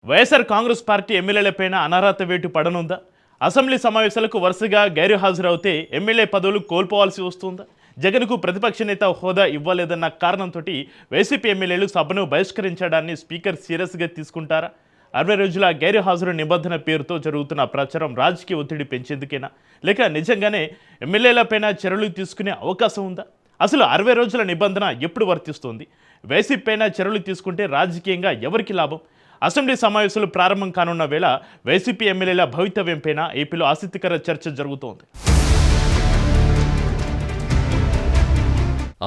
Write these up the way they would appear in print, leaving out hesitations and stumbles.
YSR Congress party ఎమ్మెల్యేలపైన అనర్హత వేటు పడనుందా? Assembly సమావేశాలకు వరుసగా గైరు హాజరవుతే ఎమ్మెల్యే పదవులు కోల్పోవాల్సి వస్తుందా? జగన్కు ప్రతిపక్ష నేత హోదా ఇవ్వలేదన్న కారణంతో వైసీపీ ఎమ్మెల్యేలు సభను బహిష్కరించడాన్ని స్పీకర్ సీరియస్గా తీసుకుంటారా? 60 రోజుల గైరు హాజరు నిబంధన పేరుతో జరుగుతున్న ప్రచారం రాజకీయ ఒత్తిడి పెంచేందుకేనా, లేక నిజంగానే ఎమ్మెల్యేలపైన చర్యలు తీసుకునే అవకాశం ఉందా? అసలు 60 రోజుల నిబంధన ఎప్పుడు వర్తిస్తుంది? వైసీపీ పైన చర్యలు తీసుకుంటే రాజకీయంగా ఎవరికి లాభం? అసెంబ్లీ సమావేశాలు ప్రారంభం కానున్న వేళ వైసీపీ ఎమ్మెల్యేల భవితవ్యంపైన ఏపీలో ఆసక్తికర చర్చ జరుగుతోంది.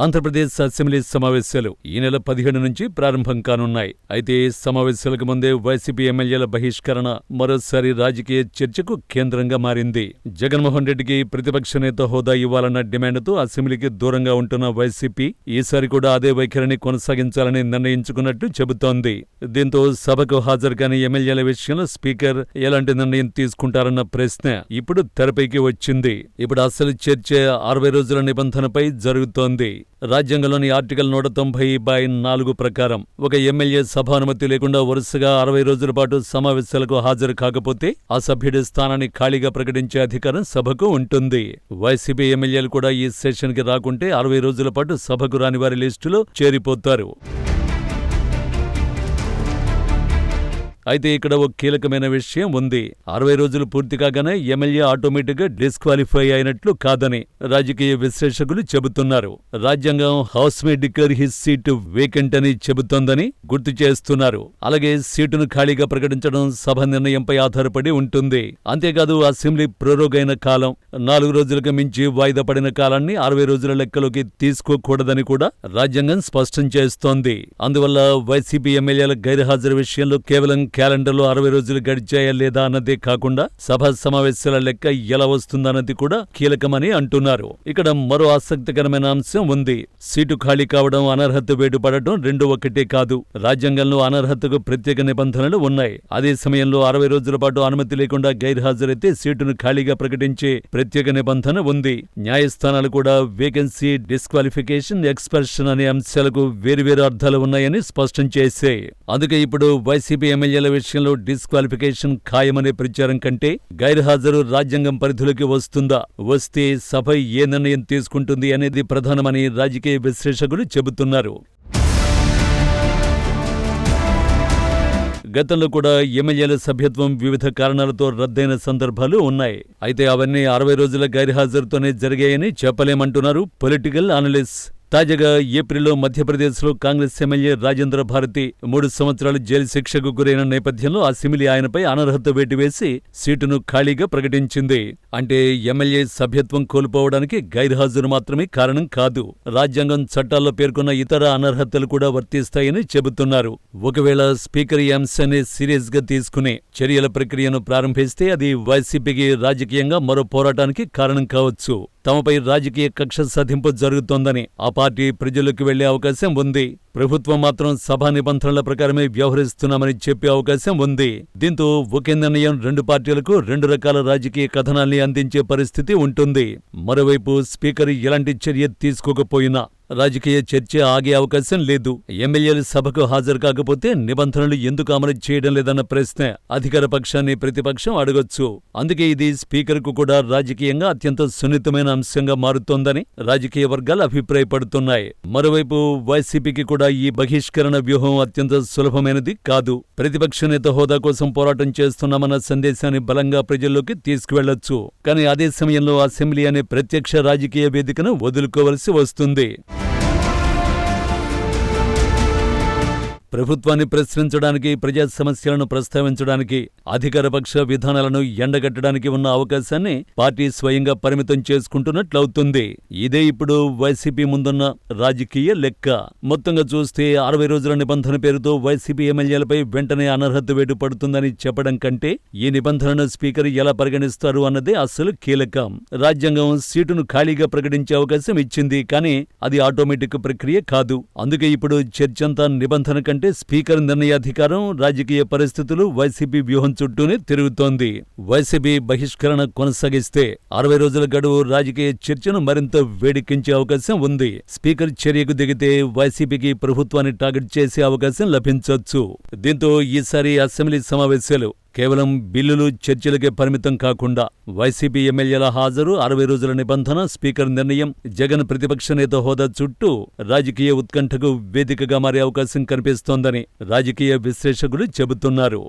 ఆంధ్రప్రదేశ్ అసెంబ్లీ సమావేశాలు ఈ నెల 17 నుంచి ప్రారంభం కానున్నాయి. అయితే సమావేశాలకు ముందే వైసీపీ ఎమ్మెల్యేల బహిష్కరణ మరోసారి రాజకీయ చర్చకు కేంద్రంగా మారింది. జగన్మోహన్ రెడ్డికి ప్రతిపక్ష నేత హోదా ఇవ్వాలన్న డిమాండ్తో అసెంబ్లీకి దూరంగా ఉంటున్న వైసీపీ ఈసారి కూడా అదే వైఖరిని కొనసాగించాలని నిర్ణయించుకున్నట్టు చెబుతోంది. దీంతో సభకు హాజరు కాని ఎమ్మెల్యేల విషయంలో స్పీకర్ ఎలాంటి నిర్ణయం తీసుకుంటారన్న ప్రశ్న ఇప్పుడు తెరపైకి వచ్చింది. ఇప్పుడు అసలు చర్చ 60 రోజుల నిబంధనపై జరుగుతోంది. రాజ్యాంగంలోని ఆర్టికల్ 190/4 ప్రకారం ఒక ఎమ్మెల్యే సభానుమతి లేకుండా వరుసగా 60 రోజుల పాటు సమావేశాలకు హాజరు కాకపోతే ఆ సభ్యుడి స్థానాన్ని ఖాళీగా ప్రకటించే అధికారం సభకు ఉంటుంది. వైసీపీ ఎమ్మెల్యేలు కూడా ఈ సెషన్కి రాకుంటే 60 రోజుల పాటు సభకు రాని వారి లిస్టులో చేరిపోతారు. అయితే ఇక్కడ ఒక కీలకమైన విషయం ఉంది. 60 రోజులు పూర్తి కాగానే ఎమ్మెల్యే ఆటోమేటిక్గా డిస్క్వాలిఫై అయినట్లు కాదని రాజకీయ విశ్లేషకులు చెబుతున్నారు. రాజ్యాంగం హౌస్ మే డిక్లేర్ హిస్ సీట్ వేకెంట్ అని చెబుతోందని గుర్తు చేస్తున్నారు. అలాగే సీటును ఖాళీగా ప్రకటించడం సభ నిర్ణయంపై ఆధారపడి ఉంటుంది. అంతేకాదు అసెంబ్లీ ప్రొరోగైన కాలం 4 రోజులకు మించి వాయిదా పడిన కాలాన్ని 60 రోజుల లెక్కలోకి తీసుకోకూడదని కూడా రాజ్యాంగం స్పష్టం చేస్తోంది. అందువల్ల వైసీపీ ఎమ్మెల్యేల గైర్హాజరు విషయంలో కేవలం క్యాలెండర్లో 60 రోజులు గడిచాయా లేదా అన్నదే కాకుండా సభ సమావేశాల లెక్క ఎలా వస్తుందన్నది కూడా కీలకమని అంటున్నారు. ఇక్కడ మరో ఆసక్తికరమైన అంశం ఉంది. సీటు ఖాళీ కావడం, అనర్హత వేటు పడటం రెండు ఒకటే కాదు. రాజ్యాంగంలో అనర్హతకు ప్రత్యేక నిబంధనలు ఉన్నాయి. అదే సమయంలో 60 రోజుల పాటు అనుమతి లేకుండా గైర్హాజరైతే సీటును ఖాళీగా ప్రకటించే ప్రత్యేక నిబంధన ఉంది. న్యాయస్థానాలు కూడా వేకెన్సీ, డిస్క్వాలిఫికేషన్, ఎక్స్పల్షన్ అనే అంశాలకు వేరువేరు అర్థాలు ఉన్నాయని స్పష్టం చేశాయి. అందుకే ఇప్పుడు వైసీపీ ఎమ్మెల్యేల విషయంలో డిస్క్వాలిఫికేషన్ ఖాయమనే ప్రచారం కంటే గైర్హాజరు రాజ్యాంగం పరిధిలోకి వస్తుందా, వస్తే సభ ఏ నిర్ణయం తీసుకుంటుంది అనేది ప్రధానమని రాజకీయ విశ్లేషకులు చెబుతున్నారు. గతంలో కూడా ఎమ్మెల్యేల సభ్యత్వం వివిధ కారణాలతో రద్దయిన సందర్భాలు ఉన్నాయి. అయితే అవన్నీ 60 రోజుల గైర్హాజరుతోనే జరిగాయని చెప్పలేమంటున్నారు పొలిటికల్ అనలిస్ట్. తాజాగా ఏప్రిల్లో మధ్యప్రదేశ్లో కాంగ్రెస్ ఎమ్మెల్యే రాజేంద్ర భారతి 3 సంవత్సరాలు జైలు శిక్షకు గురైన నేపథ్యంలో అసెంబ్లీ ఆయనపై అనర్హత వేటు వేసి సీటును ఖాళీగా ప్రకటించింది. అంటే ఎమ్మెల్యే సభ్యత్వం కోల్పోవడానికి గైర్హాజరు మాత్రమే కారణం కాదు. రాజ్యాంగం చట్టాల్లో పేర్కొన్న ఇతర అనర్హతలు కూడా వర్తిస్తాయని చెబుతున్నారు. ఒకవేళ స్పీకర్ ఈ అంశాన్ని సీరియస్ గా తీసుకుని చర్యల ప్రక్రియను ప్రారంభిస్తే అది వైసీపీకి రాజకీయంగా మరో పోరాటానికి కారణం కావచ్చు. తమపై రాజకీయ కక్ష సాధింపు జరుగుతోందని ఆ పార్టీ ప్రజల్లోకి వెళ్లే అవకాశం ఉంది. ప్రభుత్వం మాత్రం సభా నిబంధనల ప్రకారమే వ్యవహరిస్తున్నామని చెప్పే అవకాశం ఉంది. దీంతో ఒకే నిర్ణయం 2 పార్టీలకు 2 రకాల రాజకీయ కథనాల్ని అందించే పరిస్థితి ఉంటుంది. మరోవైపు స్పీకర్ ఎలాంటి చర్య తీసుకోకపోయినా రాజకీయ చర్చ ఆగే అవకాశం లేదు. ఎమ్మెల్యేలు సభకు హాజరు కాకపోతే నిబంధనలు ఎందుకు అమలు చేయడం లేదన్న ప్రశ్న అధికార పక్షాన్ని ప్రతిపక్షం అడగొచ్చు. అందుకే ఇది స్పీకర్కు కూడా రాజకీయంగా అత్యంత సున్నితమైన అంశంగా మారుతోందని రాజకీయ వర్గాలు అభిప్రాయపడుతున్నాయి. మరోవైపు వైసీపీకి కూడా ఈ బహిష్కరణ వ్యూహం అత్యంత సులభమైనది కాదు. ప్రతిపక్ష నేత హోదా కోసం పోరాటం చేస్తున్నామన్న సందేశాన్ని బలంగా ప్రజల్లోకి తీసుకువెళ్లొచ్చు. కానీ అదే సమయంలో అసెంబ్లీ అనే ప్రత్యక్ష రాజకీయ వేదికను వదులుకోవలసి వస్తుంది. ప్రభుత్వాన్ని ప్రశ్నించడానికి, ప్రజా సమస్యలను ప్రస్తావించడానికి, అధికారపక్ష విధానాలను ఎండగట్టడానికి ఉన్న అవకాశాన్ని పార్టీ స్వయంగా పరిమితం చేసుకుంటున్నట్లవుతుంది. ఇదే ఇప్పుడు వైసీపీ ముందున్న రాజకీయ లెక్క. మొత్తంగా చూస్తే 60 రోజుల నిబంధన పేరుతో వైసీపీ ఎమ్మెల్యేలపై వెంటనే అనర్హత వేటు పడుతుందని చెప్పడం కంటే ఈ నిబంధనను స్పీకర్ ఎలా పరిగణిస్తారు అన్నదే అసలు కీలకం. రాజ్యాంగం సీటును ఖాళీగా ప్రకటించే అవకాశం ఇచ్చింది, కానీ అది ఆటోమేటిక్ ప్రక్రియ కాదు. అందుకే ఇప్పుడు చర్చంతా నిబంధన కంటే ఎందుకంటే స్పీకర్ నిర్ణయాధికారం, రాజకీయ పరిస్థితులు వైసీపీ వ్యూహం చుట్టూనే తిరుగుతోంది. వైసీపీ బహిష్కరణ కొనసాగిస్తే 60 రోజుల గడువు రాజకీయ చర్చను మరింత వేడెక్కించే అవకాశం ఉంది. స్పీకర్ చర్యకు దిగితే వైసీపీకి ప్రభుత్వాన్ని టార్గెట్ చేసే అవకాశం లభించొచ్చు. దీంతో ఈసారి అసెంబ్లీ సమావేశాలు కేవలం బిల్లులు, చర్చలకే పరిమితం కాకుండా వైసీపీ ఎమ్మెల్యేల హాజరు, 60 రోజుల నిబంధన, స్పీకర్ నిర్ణయం, జగన్ ప్రతిపక్ష నేత హోదా చుట్టూ రాజకీయ ఉత్కంఠకు వేదికగా మారే అవకాశం కనిపిస్తోందని రాజకీయ విశ్లేషకులు చెబుతున్నారు.